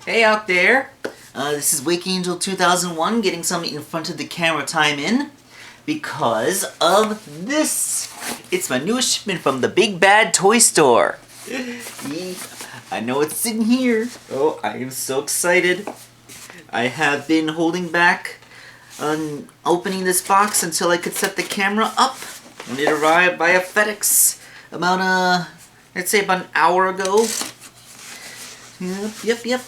Hey out there, this is Wakeangel2K1 getting some in front of the camera time in because of this. It's my newest shipment from the big bad toy store. I know it's sitting here. Oh, I am so excited. I have been holding back on opening this box until I could set the camera up when it arrived via FedEx about let's say about an hour ago. Yep.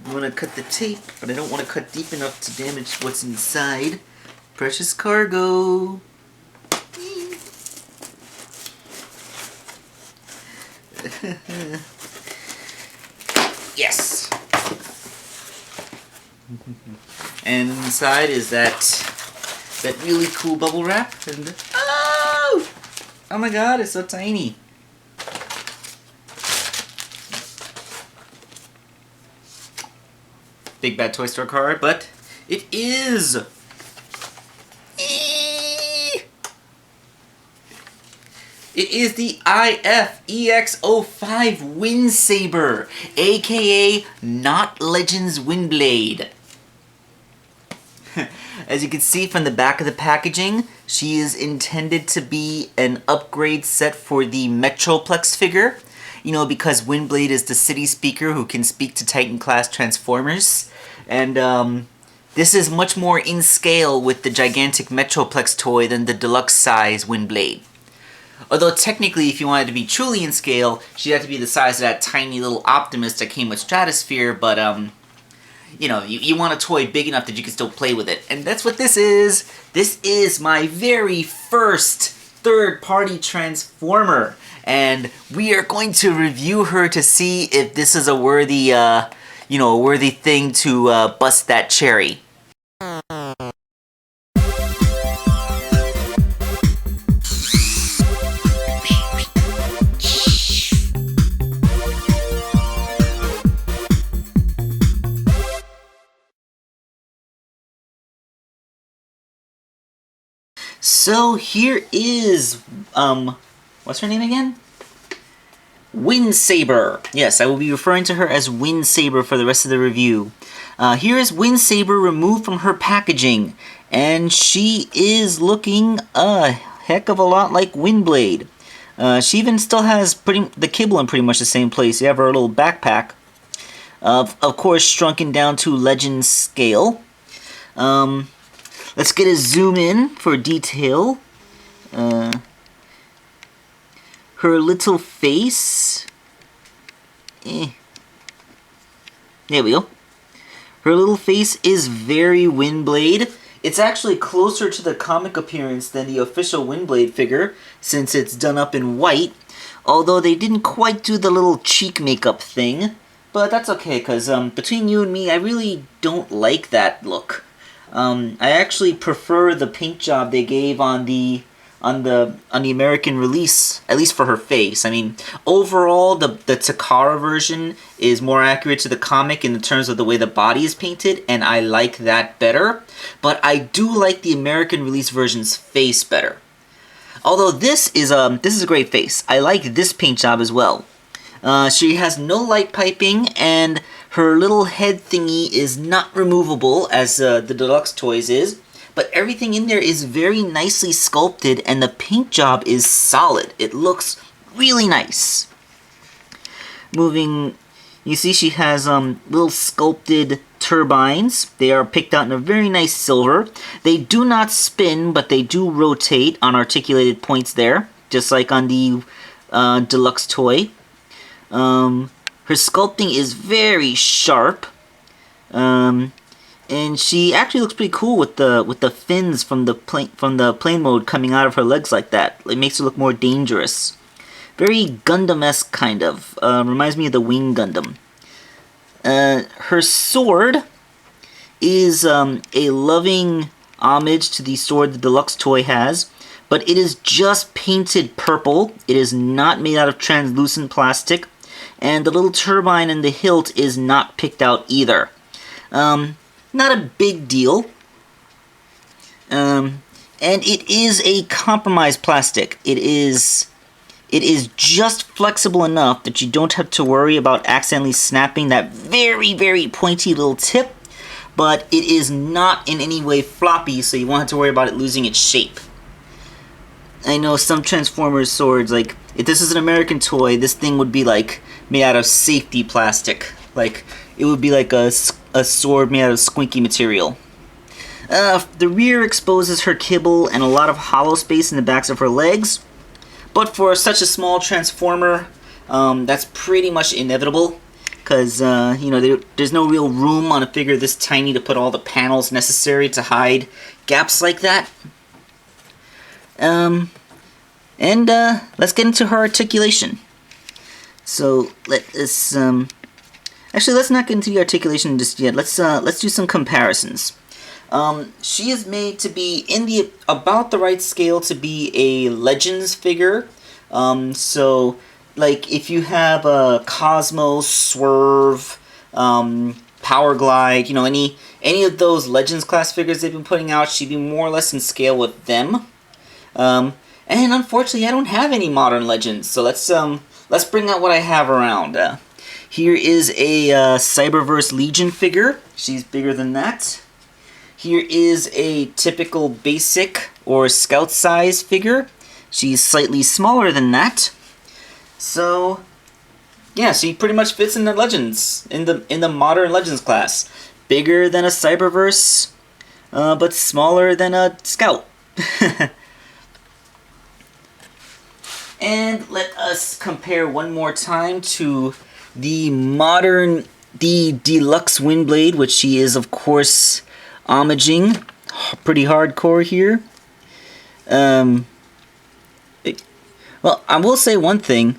I'm gonna cut the tape, but I don't want to cut deep enough to damage what's inside. Precious cargo. Yes. And inside is that really cool bubble wrap. And oh my god, it's so tiny. Big bad toy store card, but it is. It is the EX-05 Windsaber, aka Not Legends Windblade. As you can see from the back of the packaging, she is intended to be an upgrade set for the Metroplex figure. You know, because Windblade is the city speaker who can speak to Titan-class Transformers. And this is much more in scale with the gigantic Metroplex toy than the deluxe size Windblade. Although technically, if you wanted to be truly in scale, she'd have to be the size of that tiny little Optimus that came with Stratosphere, but you know, you want a toy big enough that you can still play with it. And that's what this is. This is my very first third-party Transformer. And we are going to review her to see if this is a worthy, a worthy thing to bust that cherry. So here is, what's her name again? Windsaber. Yes, I will be referring to her as Windsaber for the rest of the review. Here is Windsaber removed from her packaging, and she is looking a heck of a lot like Windblade. She even still has the kibble in pretty much the same place. You have her little backpack. Of course, shrunken down to Legend scale. Let's get a zoom in for detail. Her little face. There we go. Her little face is very Windblade. It's actually closer to the comic appearance than the official Windblade figure, since it's done up in white. Although they didn't quite do the little cheek makeup thing. But that's okay, because between you and me, I really don't like that look. I actually prefer the paint job they gave on the American release, at least for her face. I mean, overall, the Takara version is more accurate to the comic in terms of the way the body is painted, and I like that better. But I do like the American release version's face better. Although this is a great face. I like this paint job as well. She has no light piping, and her little head thingy is not removable as the deluxe toys is, but everything in there is very nicely sculpted and the paint job is solid. It looks really nice. Moving, you see she has little sculpted turbines. They are picked out in a very nice silver. They do not spin, but they do rotate on articulated points there, just like on the deluxe toy. Her sculpting is very sharp, and she actually looks pretty cool with the fins from the plane mode coming out of her legs like that. It makes her look more dangerous. Very Gundam-esque kind of. Reminds me of the Wing Gundam. Her sword is a loving homage to the sword the deluxe toy has, but it is just painted purple. It is not made out of translucent plastic. And the little turbine in the hilt is not picked out either. Not a big deal. And it is a compromised plastic. It is just flexible enough that you don't have to worry about accidentally snapping that very, very pointy little tip, but it is not in any way floppy, so you won't have to worry about it losing its shape. I know some Transformers swords, like, if this is an American toy, this thing would be, like, made out of safety plastic. Like, it would be like a sword made out of squinky material. The rear exposes her kibble and a lot of hollow space in the backs of her legs. But for such a small Transformer, that's pretty much inevitable. Because, you know, there's no real room on a figure this tiny to put all the panels necessary to hide gaps like that. Let's get into her articulation. So, let's not get into the articulation just yet. Let's do some comparisons. She is made to be in about the right scale to be a Legends figure. So, like, if you have a Cosmos, Swerve, Power Glide, you know, any of those Legends class figures they've been putting out, she'd be more or less in scale with them. And unfortunately, I don't have any modern Legends, so let's bring out what I have around. Here is a Cyberverse Legion figure. She's bigger than that. Here is a typical basic or scout size figure. She's slightly smaller than that. So, yeah, she pretty much fits in the Legends, in the modern Legends class. Bigger than a Cyberverse, but smaller than a Scout. And let us compare one more time to the deluxe Windblade, which she is, of course, homaging. Pretty hardcore here. Well, I will say one thing.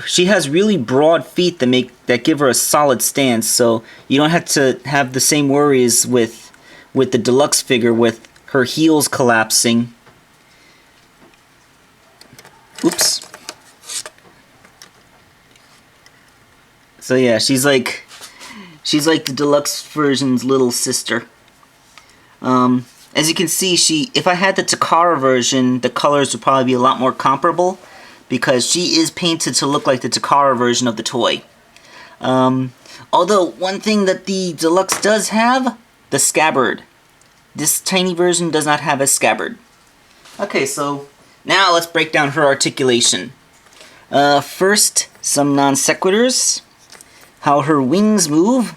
She has really broad feet that give her a solid stance, so you don't have to have the same worries with the deluxe figure with her heels collapsing. Oops. So yeah, she's like the deluxe version's little sister. As you can see, if I had the Takara version, the colors would probably be a lot more comparable, because she is painted to look like the Takara version of the toy. Although, one thing that the deluxe does have, the scabbard. This tiny version does not have a scabbard. Okay, so now let's break down her articulation. First, some non sequiturs. How her wings move.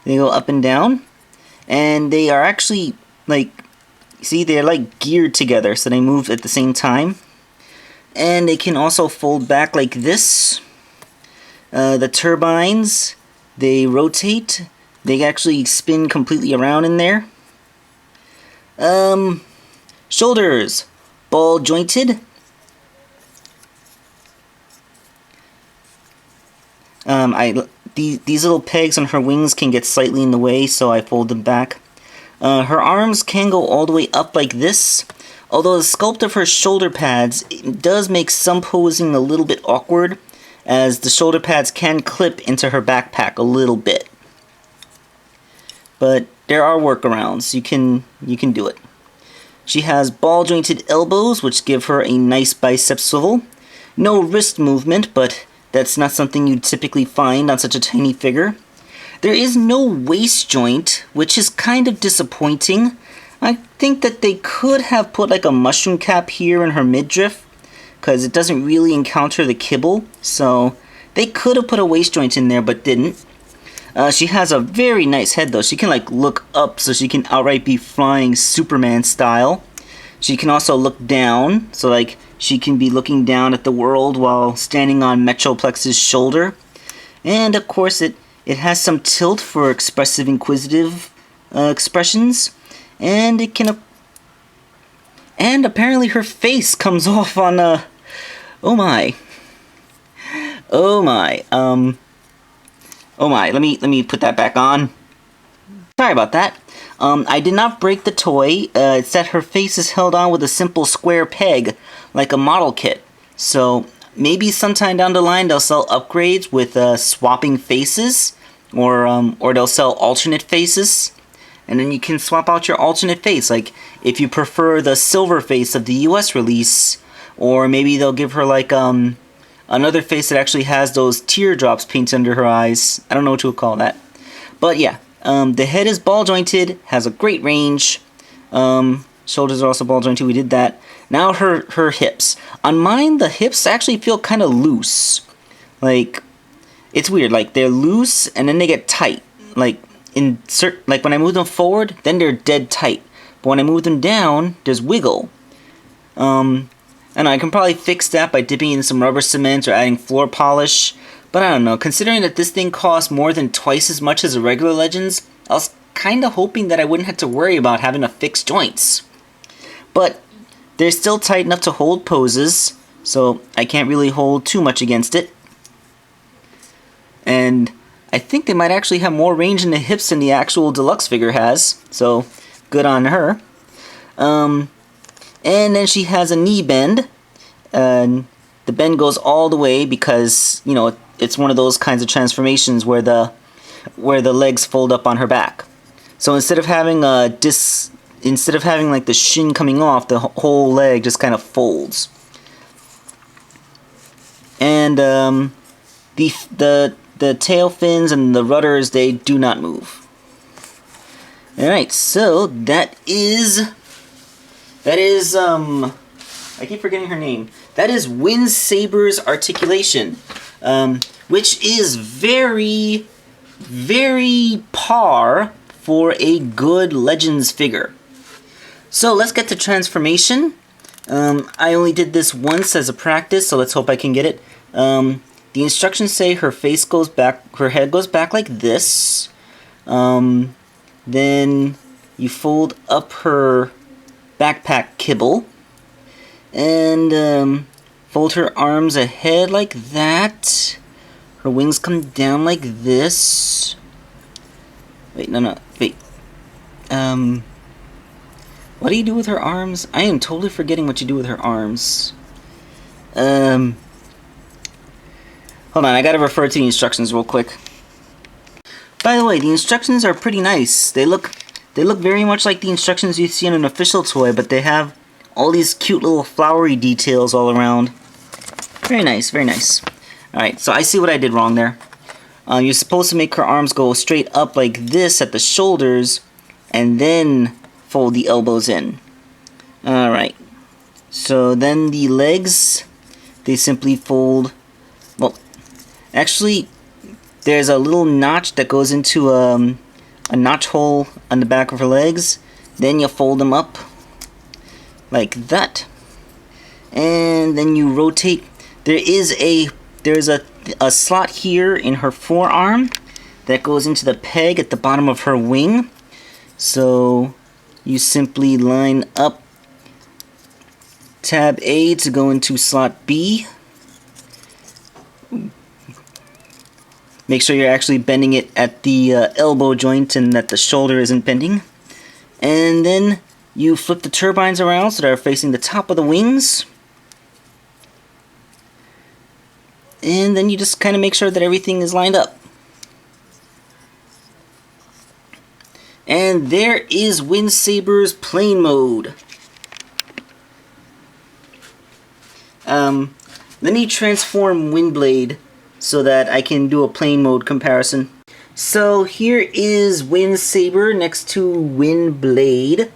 They go up and down. And they are actually, like, see, they're like geared together, so they move at the same time. And they can also fold back like this. The turbines, they rotate. They actually spin completely around in there. Shoulders, ball jointed. These little pegs on her wings can get slightly in the way, so I fold them back. Her arms can go all the way up like this. Although the sculpt of her shoulder pads does make some posing a little bit awkward, as the shoulder pads can clip into her backpack a little bit. But there are workarounds. You can do it. She has ball-jointed elbows, which give her a nice bicep swivel. No wrist movement, but that's not something you'd typically find on such a tiny figure. There is no waist joint, which is kind of disappointing. I think that they could have put like a mushroom cap here in her midriff, because it doesn't really encounter the kibble, so they could have put a waist joint in there, but didn't. She has a very nice head, though. She can like look up, so she can outright be flying Superman style. She can also look down, so like she can be looking down at the world while standing on Metroplex's shoulder. And of course it has some tilt for expressive, inquisitive expressions. And it can... And apparently her face comes off on oh my. Oh my. Oh my, let me put that back on. Sorry about that. I did not break the toy. It's that her face is held on with a simple square peg, like a model kit. So, maybe sometime down the line they'll sell upgrades with swapping faces, or they'll sell alternate faces, and then you can swap out your alternate face. Like if you prefer the silver face of the US release, or maybe they'll give her like another face that actually has those teardrops painted under her eyes. I don't know what to call that. But yeah, the head is ball jointed, has a great range. Shoulders are also ball jointed, we did that. Now her hips. On mine, the hips actually feel kind of loose. Like, it's weird, like they're loose and then they get tight. Like when I move them forward, then they're dead tight. But when I move them down, there's wiggle. And I can probably fix that by dipping in some rubber cement or adding floor polish. But I don't know, considering that this thing costs more than twice as much as a regular Legends, I was kind of hoping that I wouldn't have to worry about having to fix joints. But they're still tight enough to hold poses, so I can't really hold too much against it. And I think they might actually have more range in the hips than the actual deluxe figure has, so good on her. And then she has a knee bend, and the bend goes all the way because, you know, it's one of those kinds of transformations where the legs fold up on her back. So instead of having like the shin coming off, the whole leg just kind of folds. And the tail fins and the rudders, they do not move. All right, so that is I keep forgetting her name. That is Windsaber's Articulation, which is very, very par for a good Legends figure. So let's get to transformation. I only did this once as a practice, so let's hope I can get it. The instructions say her face goes back, her head goes back like this. Then you fold up her backpack kibble and fold her arms ahead like that. Her wings come down like this. Wait, no, wait. What do you do with her arms? I am totally forgetting what you do with her arms. Hold on, I gotta refer to the instructions real quick. By the way, the instructions are pretty nice. They look very much like the instructions you see in an official toy, but they have all these cute little flowery details all around. Very nice, very nice. Alright, so I see what I did wrong there. You're supposed to make her arms go straight up like this at the shoulders, and then fold the elbows in. Alright, so then the legs, they simply fold, well, actually, there's a little notch that goes into a notch hole on the back of her legs. Then you fold them up like that, and then you rotate. There's a slot here in her forearm that goes into the peg at the bottom of her wing. So you simply line up tab A to go into slot B. Make sure you're actually bending it at the elbow joint and that the shoulder isn't bending. And then you flip the turbines around so they're facing the top of the wings. And then you just kind of make sure that everything is lined up. And there is Windsaber's plane mode. Let me transform Windblade so that I can do a plane mode comparison. So here is Windsaber next to Windblade.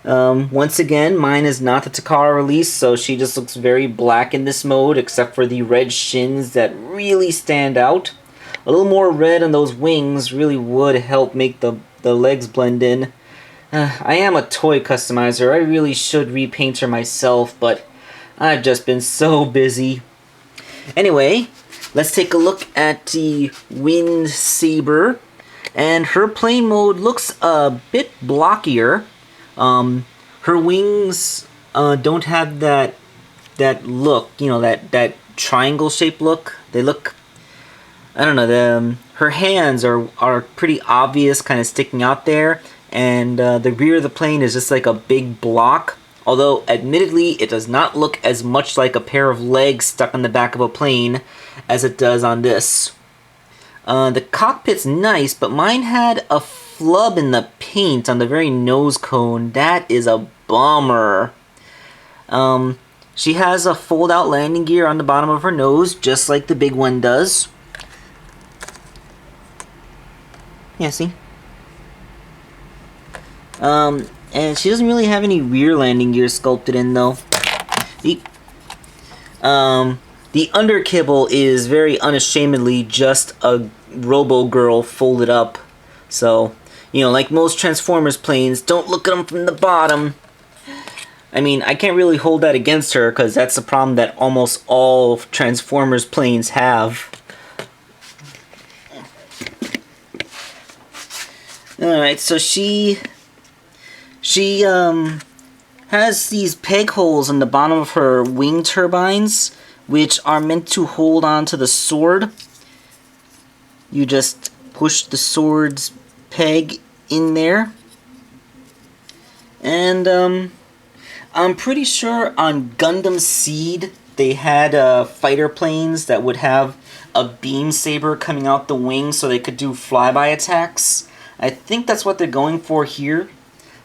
Once again, mine is not the Takara release, so she just looks very black in this mode, except for the red shins that really stand out. A little more red on those wings really would help make the legs blend in. I am a toy customizer. I really should repaint her myself, but I've just been so busy. Anyway, let's take a look at the Windsaber, and her plane mode looks a bit blockier. Her wings don't have that look, you know, that triangle shaped look. They look, I don't know, her hands are pretty obvious, kind of sticking out there, and the rear of the plane is just like a big block. Although, admittedly, it does not look as much like a pair of legs stuck on the back of a plane as it does on this. The cockpit's nice, but mine had a flub in the paint on the very nose cone. That is a bummer. She has a fold-out landing gear on the bottom of her nose, just like the big one does. Yeah, see? And she doesn't really have any rear landing gear sculpted in, though. The underkibble is very unashamedly just a Robo-Girl folded up. So, you know, like most Transformers planes, don't look at them from the bottom. I mean, I can't really hold that against her, because that's a problem that almost all Transformers planes have. Alright, so she has these peg holes in the bottom of her wing turbines, which are meant to hold on to the sword. You just push the sword's peg in there. And, I'm pretty sure on Gundam Seed, they had fighter planes that would have a beam saber coming out the wing so they could do flyby attacks. I think that's what they're going for here.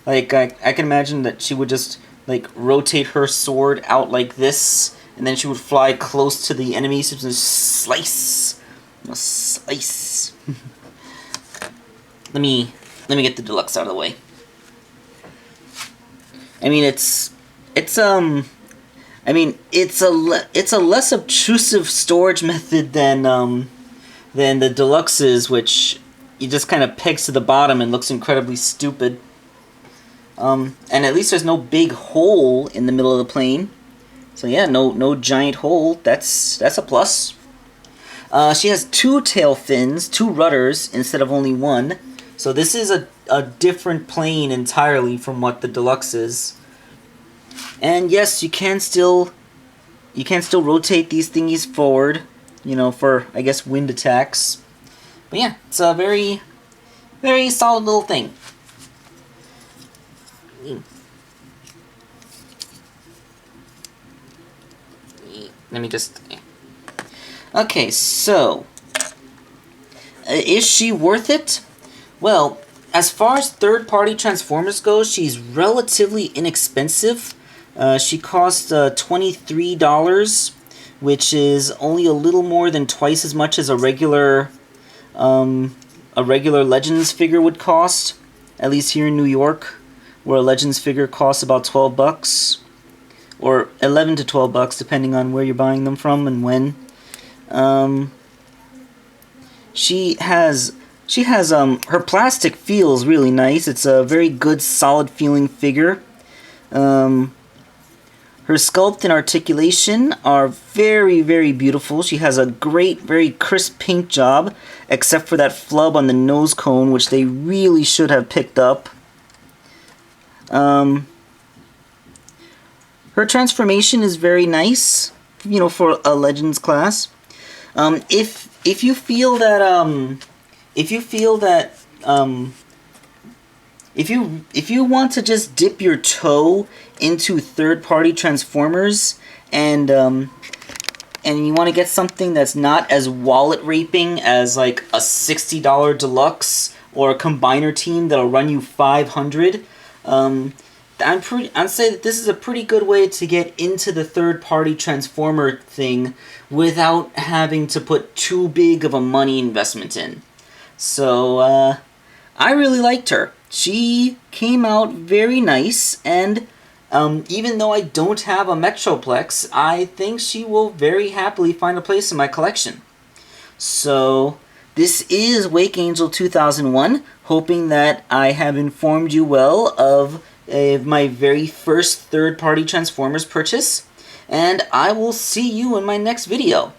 Like, I can imagine that she would just, like, rotate her sword out like this, and then she would fly close to the enemy, so just slice. Slice. Let me get the deluxe out of the way. I mean, it's a less obtrusive storage method than the deluxes, which you just kind of pegs to the bottom and looks incredibly stupid. And at least there's no big hole in the middle of the plane. So yeah, no giant hole. That's a plus. She has 2 tail fins, 2 rudders instead of only 1. So this is a different plane entirely from what the deluxe is. And yes, you can still rotate these thingies forward, you know, for, I guess, wind attacks. But yeah, it's a very, very solid little thing. Let me just... Okay, so... is she worth it? Well, as far as third-party Transformers go, she's relatively inexpensive. She costs $23, which is only a little more than twice as much as a regular Legends figure would cost. At least here in New York, where a Legends figure costs about $12, or $11 to $12, depending on where you're buying them from and when. She has her plastic feels really nice. It's a very good, solid feeling figure. Her sculpt and articulation are very, very beautiful. She has a great, very crisp paint job, except for that flub on the nose cone, which they really should have picked up. Her transformation is very nice, you know, for a Legends class. If you feel that if you want to just dip your toe into third-party Transformers and you want to get something that's not as wallet-raping as like a $60 deluxe or a combiner team that'll run you $500, I'd say that this is a pretty good way to get into the third-party Transformer thing without having to put too big of a money investment in. So, I really liked her. She came out very nice, and even though I don't have a Metroplex, I think she will very happily find a place in my collection. So, this is Wakeangel 2001, hoping that I have informed you well of my very first third-party Transformers purchase, and I will see you in my next video.